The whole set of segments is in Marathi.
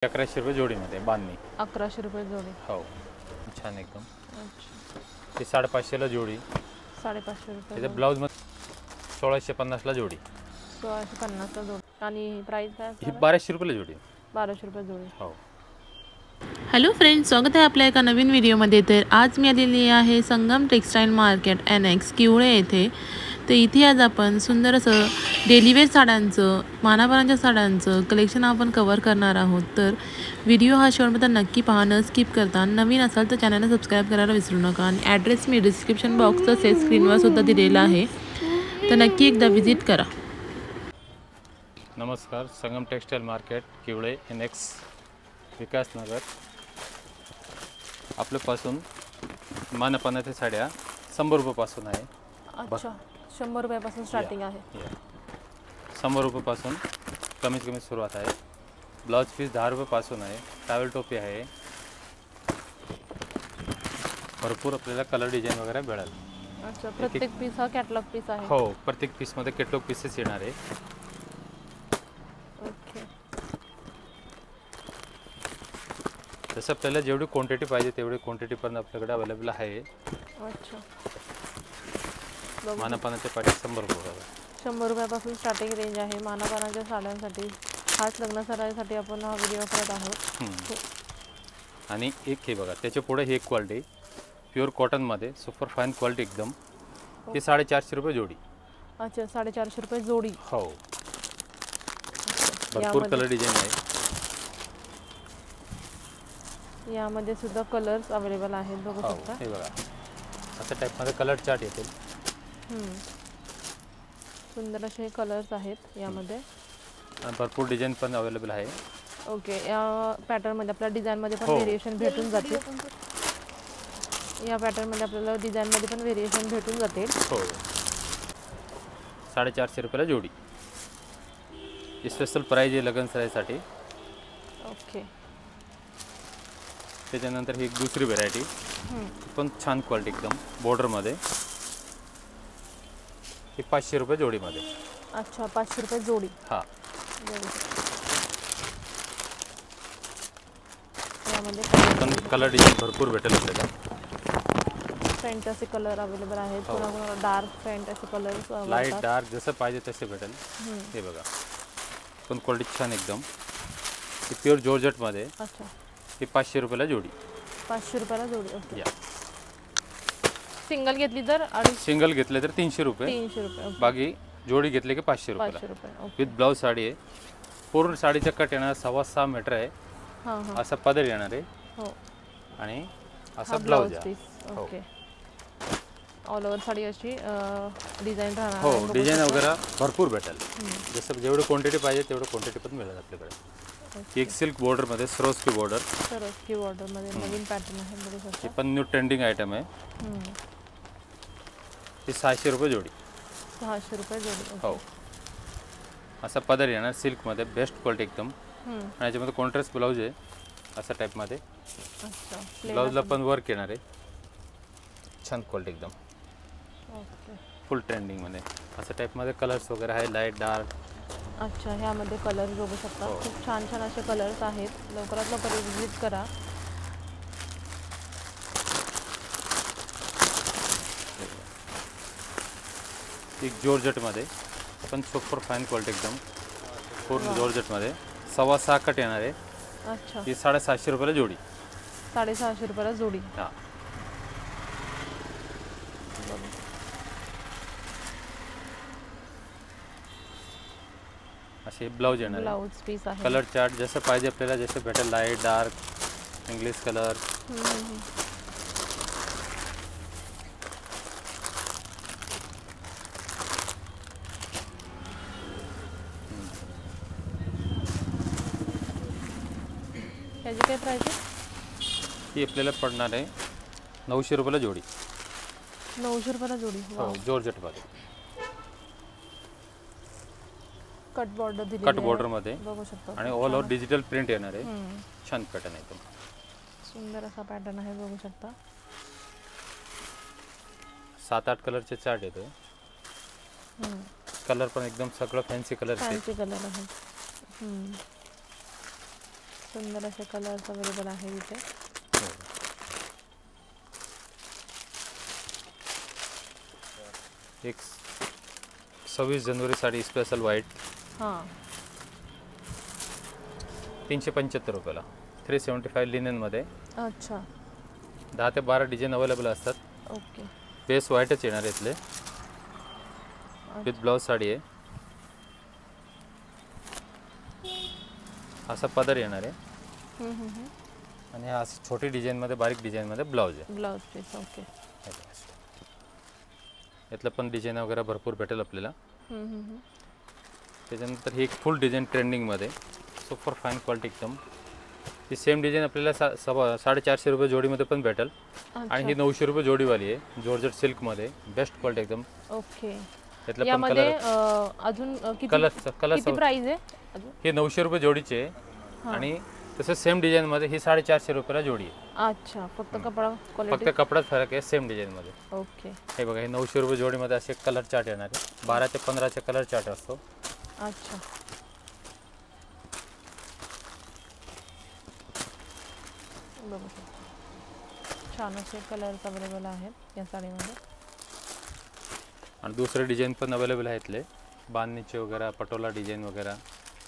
1100 रुपये जोडीमध्ये बांधणी. 1100 रुपये जोडी. हो, छान एकदम. अच्छा, ते 550 ला जोडी. 550 रुपये. त्याच्या ब्लाउज मध्ये 1650 ला जोडी. 1650 ला जोडी. आणि प्राइस काय ही 1200 रुपये जोडी. 1200 रुपये जोडी. हो. हॅलो फ्रेंड्स, स्वागत आहे आपल्या एका नवीन व्हिडिओमध्ये. तर आज मी आलेली आहे संगम टेक्स्टाईल मार्केट NX किवळे येथे. तर इथे आज आपण सुंदर असं डेलीवेअर साड्यांचं, मानावरांच्या साड्यांचं कलेक्शन आपण कव्हर करणार आहोत. तर व्हिडिओ हा शेवटपर्यंत नक्की पहा, न स्किप करता. नवीन असाल तर चॅनलला सबस्क्राईब करायला विसरू नका. आणि ॲड्रेस मी डिस्क्रिप्शन बॉक्स तसेच स्क्रीनवर सुद्धा दिलेला आहे, तर नक्की एकदा व्हिजिट करा. नमस्कार. संगम textile market Kivale NX Vikasnagar. आपल्यापासून मानपानाच्या साड्या 100 रुपयापासून आहे. अच्छा, 100 रुपयापासून स्टार्टिंग आहे. 100 रुपयापासून कमीत कमी सुरुवात आहे. ब्लाउज पीस 10 रुपयापासून आहे. टॉवेल टोपी आहे. भरपूर आपल्याला कलर डिझाईन वगैरे मिळेल. अच्छा, प्रत्येक पीस हा कॅटलॉग पीस आहे. हो, प्रत्येक पीसमध्ये कॅटलॉग पीसेस येणार आहे. ओके. जसं आपल्याला जेवढी क्वांटिटी पाहिजे तेवढी क्वांटिटी पण आपल्याकडे अवेलेबल आहे. अच्छा, मानापानाच्या पाठी 100 रुपये. 100 रुपयापासून स्टार्टिंग रेंज आहे मानापानाच्या साड्यांसाठी. खास लग्न सराईसाठी आपण हा व्हिडिओ करत आहोत. आणि एक हे बघा, त्याच्या पुढे ही एक क्वालिटी प्युअर कॉटनमध्ये सुपर फाईन क्वालिटी एकदम. ही 450 रुपये जोडी. अच्छा, 450 रुपये जोडी. हो, भरपूर कलर डिझाईन आहे. यामध्ये सुद्धा कलर्स अवेलेबल आहेत, बघू हो, शकता. हे बघा, अशा टाईपमध्ये कलर चार्ट येतील. सुंदर असे कलर्स आहेत यामध्ये. आणि भरपूर डिझाईन पण अवेलेबल आहे. ओके. या पॅटर्नमध्ये आपल्याला डिझाईनमध्ये पण हो. व्हेरिएशन भेटून जातील. या पॅटर्नमध्ये आपल्याला डिझाईनमध्ये पण व्हेरिएशन भेटून जातील. हो, 450 रुपयाला जोडी. स्पेशल प्राईज आहे लग्न सराईसाठी. ओके. त्याच्यानंतर ही एक दुसरी व्हेरायटी पण छान क्वालिटी एकदम बॉर्डरमध्ये. ही 500 रुपये जोडीमध्ये. अच्छा, 500 रुपये जोडी. हां, यामध्ये पण कलर डिझाईन भरपूर भेटेल आपल्याला. फॅन्टसी कलर अवेलेबल आहेत. पुन्हा dark fantasy colour, light dark जसं पाहिजे तसे भेटेल. हे बघा, पण क्वालिटी छान एकदम. ही प्युअर जॉर्जेटमध्ये. अच्छा, ही 500 रुपयाला जोडी. 500 रुपयाला जोडी. ओके. या सिंगल घेतली तर सिंगल घेतले तर 300 रुपये. 300 रुपये. बाकी जोडी घेतली की 500 रुपये. 500 रुपये. विथ ब्लाऊज साडी आहे. पूर्ण साडीचा कट येणार 6.25 मीटर आहे. हां हां. असा पदर येणार आहे. हो. आणि असा ब्लाऊज आहे. ओके. ऑल ओव्हर साडी अशी डिझाईन राहणार. हो, डिझाईन वगैरे भरपूर भेटेल. जसं जेवढी क्वांटिटी पाहिजे तेवढी क्वांटिटी पण मिळेल आपल्याकडे. एक सिल्क बॉर्डरमध्ये सरोस्की बॉर्डर. सरोस्की बॉर्डरमध्ये नवीन पॅटर्न आहे, बघू शकता. ही पण न्यू ट्रेंडिंग आयटम आहे. ही 600 रुपये जोडी. 600 रुपये जोडी. हो, असा पदर येणार सिल्कमध्ये, बेस्ट क्वालिटी एकदम. आणि याच्यामध्ये कॉन्ट्रास्ट ब्लाऊज आहे अशा टाईपमध्ये. अच्छा, ब्लाऊजला पण वर्क येणार आहे. छान क्वालिटी एकदम. ओके. फुल ट्रेंडिंगमध्ये अशा टाईपमध्ये कलर्स वगैरे आहे, लाईट डार्क. अच्छा, ह्यामध्ये कलर्स बघू शकता. खूप छान छान असे कलर्स आहेत. लवकरात लवकर विजिट करा. एक जॉर्जेटमध्ये पण सुपर फाईन क्वालिटी एकदम. पूर्ण जॉर्जेटमध्ये 6.25 कट येणार आहे. अच्छा, ही 750 रुपयाला जोडी. 650 रुपयाला जोडी. हां, असे ब्लाऊज येणार आहे. ब्लाऊज पीस आहे. कलर चार्ट जसं पाहिजे आपल्याला, जसं भेटेल, लाईट डार्क इंग्लिश कलर. त्याची काय प्राइस आहे? ही आपल्याला पडणार आहे 900 रुपयाला जोडी. 900 रुपयाला जोडी. हो, जॉर्जेटमध्ये कट बॉर्डर दिली. कट बॉर्डरमध्ये बघू शकता. आणि ऑल ओव्हर डिजिटल प्रिंट येणार आहे. छान पॅटर्न आहे तो. सुंदर असा पॅटर्न आहे, बघू शकता. 7-8 कलरचे चार्ट येतो. कलर पण एकदम सगळं फॅन्सी कलर आहे. फॅन्सी कलर आहे. सुंदर असे कलर्स अवेलेबल आहे इथे. एक 26 जानेवारी साडी स्पेशल व्हाईट हां 375 रुपयाला. 375 लिनेनमध्ये अच्छा 10 ते 12 डिझाईन अवेलेबल असतात. ओके बेस व्हाईटच येणार इथले विथ ब्लाउज साडी आहे. असा पदर येणार आहे आणि हा असं छोटी डिझाईनमध्ये बारीक डिझाईनमध्ये ब्लाऊज आहे. Blouse piece okay. यातलं पण डिझाईन वगैरे भरपूर भेटेल आपल्याला. त्याच्यानंतर ही एक फुल डिझाईन ट्रेंडिंगमध्ये सुपर फाईन क्वालिटी एकदम. ही सेम डिझाईन आपल्याला 450 रुपये जोडीमध्ये पण भेटेल आणि ही 900 रुपये जोडीवाली आहे. जॉर्जेट सिल्कमध्ये बेस्ट क्वालिटी एकदम. ओके यातलं पण यामध्ये कलर अजून किती कलर प्राइस आहे अजून? हे 900 रुपये जोडीचे आहे आणि तसं सेम डिझाईनमध्ये ही 450 रुपयाला जोडी आहे. अच्छा फक्त कपडा फक्त क्वालिटी. कपडाच फरक आहे सेम डिझाईनमध्ये. ओके हे बघा हे 900 रुपये जोडीमध्ये असे कलर चार्ट येणार आहे. 12 ते 15 कलर चार्ट असतो. अच्छा बघू शकता छान असे कलर्स अवेलेबल आहेत या साडीमध्ये. आणि दुसरे डिझाईन पण अवेलेबल आहेत इथले बांधणीचे वगैरे पटोला डिझाईन वगैरे.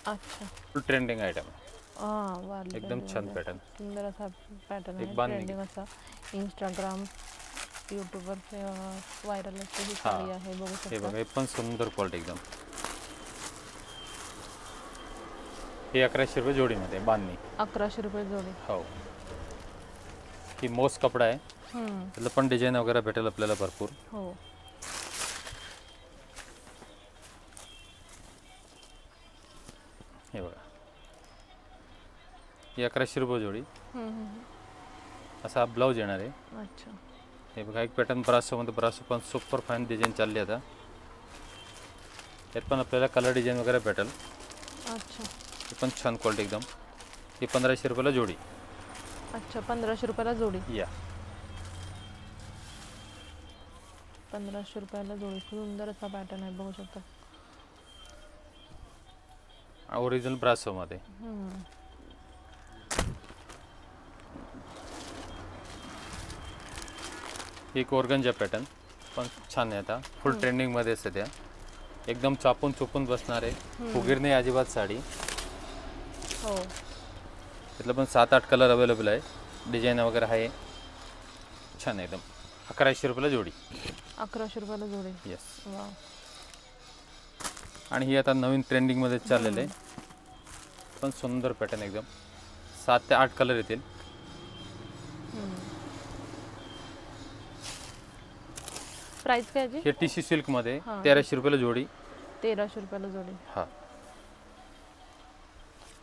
अच्छा फुल ट्रेंडिंग आयटम आहे. हां वारली एकदम छान पॅटर्न. सुंदर असा पॅटर्न एक आहे बांधणी. ट्रेंडिंग असा. इंस्टाग्राम यूट्यूबवर व्हायरल असते ही साडी आहे बघू हे शकता. बघा हे पण सुंदर क्वालिटी एकदम. हे 1100 रुपये जोडीमध्ये बांधणी. 1100 रुपये जोडी. हो ही मोस कपडा आहे. त्याला पण डिझाईन वगैरे भेटेल आपल्याला भरपूर. हो हे बघा ही 1100 रुपये जोडी. असा ब्लाऊज येणार आहे. अच्छा हे बघा एक पॅटर्न ब्रासोमध्ये ब्रासो पण सुपर फाईन डिझाईन चालली आता. यात पण आपल्याला कलर डिझाईन वगैरे भेटेल. अच्छा हे पण छान क्वालिटी एकदम. ही 1500 रुपयाला जोडी. अच्छा 1500 रुपयाला जोडी. या 1500 रुपयाला जोडी. सुंदर असा पॅटर्न आहे बघू शकता. ओरिजिनल ब्रासोमध्ये. एक ऑर्गंजा पॅटर्न पण छान आहे आता. फुल ट्रेंडिंगमध्ये सध्या एकदम चापून चुपून बसणार आहे. फुगीर नाही अजिबात साडी. हो त्यातलं पण 7-8 कलर अवेलेबल आहे. डिझाईन वगैरे आहे छान आहे एकदम. 1100 रुपयाला जोडी. 1100 रुपयाला जोडी. येस. वा आणि ही आता नवीन ट्रेंडिंगमध्ये चाललेलं आहे पण सुंदर पॅटर्न एकदम. 7 ते 8 कलर येतील. प्राइस काय याची? हे टीसी सिल्कमध्ये 1300 रुपयाला जोडी. 1300 रुपयाला जोडी. हां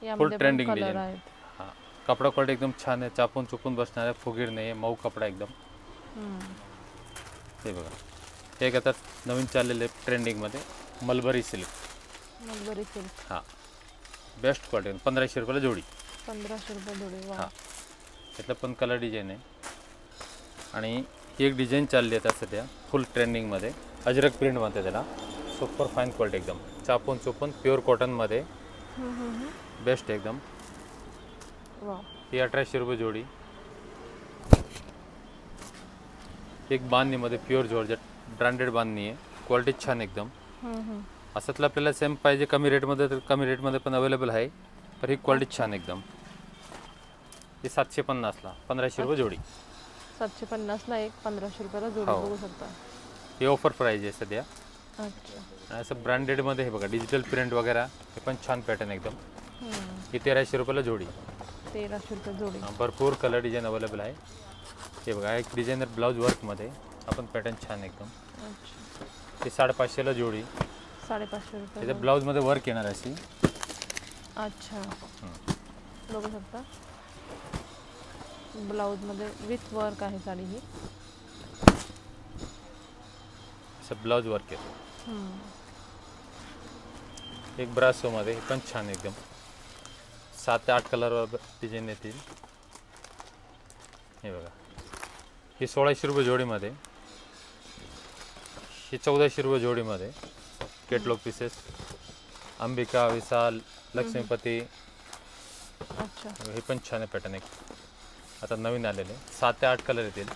यामध्ये पण ट्रेंडिंग कलर डिझाईन. आहेत. हां कपडा क्वालिटी एकदम छान आहे. चापून चुपून बसणार आहे. फुगीर नाही आहे. मऊ कपडा एकदम. हे बघा हे एक आता नवीन चाललेले ट्रेंडिंगमध्ये मलबरी सिल्क. Mulberry silk. हां बेस्ट क्वालिटी 1500 रुपयाला जोडी. 1500 रुपये जोडी. वा हां त्यातलं पण कलर डिझाईन आहे. आणि ही एक डिझाईन चालली आहे आता सध्या फुल ट्रेंडिंगमध्ये. अजरक प्रिंट म्हणते त्याला. सुपर फाईन क्वालिटी एकदम. चापून चुपून प्युअर कॉटनमध्ये बेस्ट एकदम. वा ही 1800 रुपये जोडी. एक बांधणीमध्ये प्युअर जॉर्जेट ब्रँडेड बांधणी आहे. क्वालिटी छान एकदम. असंतलं आपल्याला सेम पाहिजे कमी रेटमध्ये तर कमी रेटमध्ये पण अवेलेबल आहे. तर ही क्वालिटी छान एकदम. ही 750ला 1500 रुपये जोडी. 750ला एक 1500 रुपयाला जोडी हो. बघू शकता. ही ऑफर प्राईज आहे सध्या. अच्छा आणि असं ब्रँडेडमध्ये हे बघा डिजिटल प्रिंट वगैरे हे पण छान पॅटर्न एकदम. ही 1300 रुपयाला जोडी. 1300 रुपये जोडी. भरपूर कलर डिझाईन अवेलेबल आहे. हे बघा एक डिझायनर ब्लाऊज वर्कमध्ये आपण पॅटर्न छान एकदम. अच्छा ही 550ला जोडी. 550 रुपये. त्याच्या ब्लाऊजमध्ये वर्क येणार अशी. अच्छा बघू शकता ब्लाऊजमध्ये विथ वर्क आहे साडी ही. असं ब्लाऊज वर्क येतो. एक ब्रासोमध्ये हे पण छान एकदम. 7 ते 8 कलर डिझाईन येतील. हे बघा ही 1600 रुपये जोडीमध्ये. ही 1400 रुपये जोडीमध्ये. कॅटलॉग पीसेस अंबिका विशाल लक्ष्मीपती अच्छा. हे पण छान आहे पॅटर्न एक, आता नवीन आलेले 7 ते 8 कलर येतील.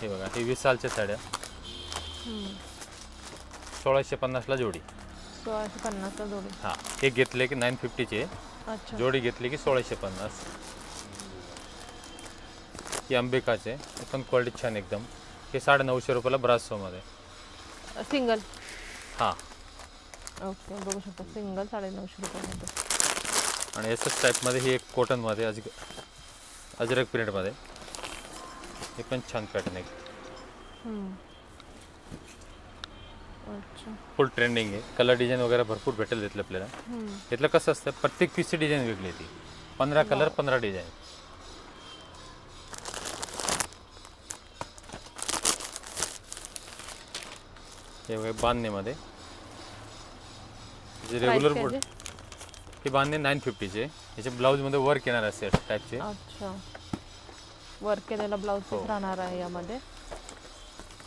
हे बघा, हे 20 सालच्या साड्या 1650ला जोडी. 1650 जोडी. हां, हे घेतले की 950चे, अच्छा. जोडी घेतली की 1650. ही अंबिकाचे, हे पण क्वालिटी छान एकदम. हे 950 रुपयाला ब्रासोमध्ये. सिंगल. हां, ओके, बघू शकता सिंगल 950 रुपयामध्ये. आणि याच टाईपमध्ये ही एक कॉटनमध्ये अजरक प्रिंटमध्ये, हे पण छान पॅटर्न आहे. अच्छा. फुल ट्रेंडिंग आहे. कलर डिझाईन वगैरे भरपूर भेटेल इथलं आपल्याला. इथलं कसं असतं, प्रत्येक पीसची डिझाईन वेगळी येते. 15 कलर 15 डिझाईन. हे बघा बांधणीमध्ये जे रेग्युलर बोर्ड, हे बांधणे 950चे. याचे ब्लाऊजमध्ये वर्क येणार असे टाईपचे. अच्छा, वर्क केलेला ब्लाऊज पीस राहणार आहे यामध्ये.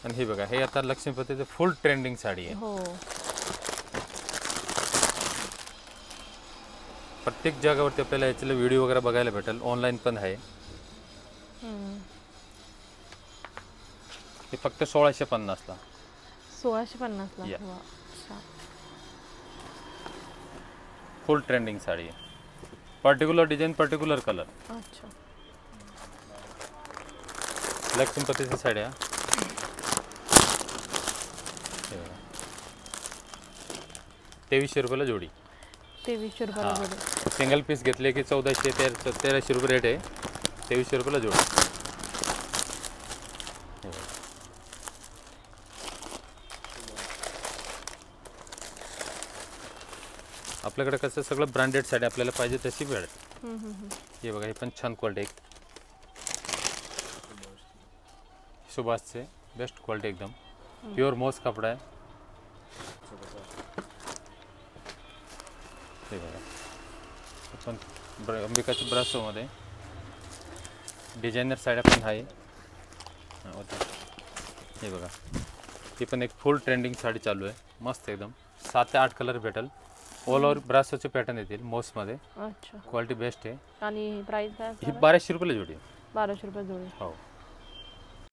आणि हे बघा, हे आता लक्ष्मीपतीचं फुल ट्रेंडिंग साडी आहे. हो. प्रत्येक जागेवरती आपल्याला याचे व्हिडिओ वगैरे बघायला भेटेल, ऑनलाईन पण आहे. हे फक्त 1650ला. 1650ला. Yeah. वा, अच्छा. फुल ट्रेंडिंग साडी आहे. Particular design, particular colour. अच्छा. लक्ष्मीपतीच्या साड्या 2300 रुपयाला जोडी. 2300 रुपयाला जोडी. सिंगल पीस घेतले की 1400-1300 रुपये रेट आहे. 2300 रुपयाला जोडी. आपल्याकडे कसं सगळं ब्रँडेड साडी आपल्याला पाहिजे तशी भेटेल. हे बघा, हे पण छान क्वालिटी आहे. सुभाषचे बेस्ट क्वालिटी एकदम, प्युअर मॉस कपडा आहे. हे बघा, हे पण अंबिकाच्या ब्रासोमध्ये डिझायनर साड्या पण आहे. हे बघा, ही पण एक फुल ट्रेंडिंग साडी चालू आहे, मस्त एकदम. 7 ते 8 कलर भेटेल. ऑल ओव्हर ब्रासोचे पॅटर्न येतील मॉसमध्ये. अच्छा. क्वालिटी बेस्ट आहे. आणि प्राइस काय? ही 1200 रुपयाला जोडी. 1200 रुपये जोडी. हो.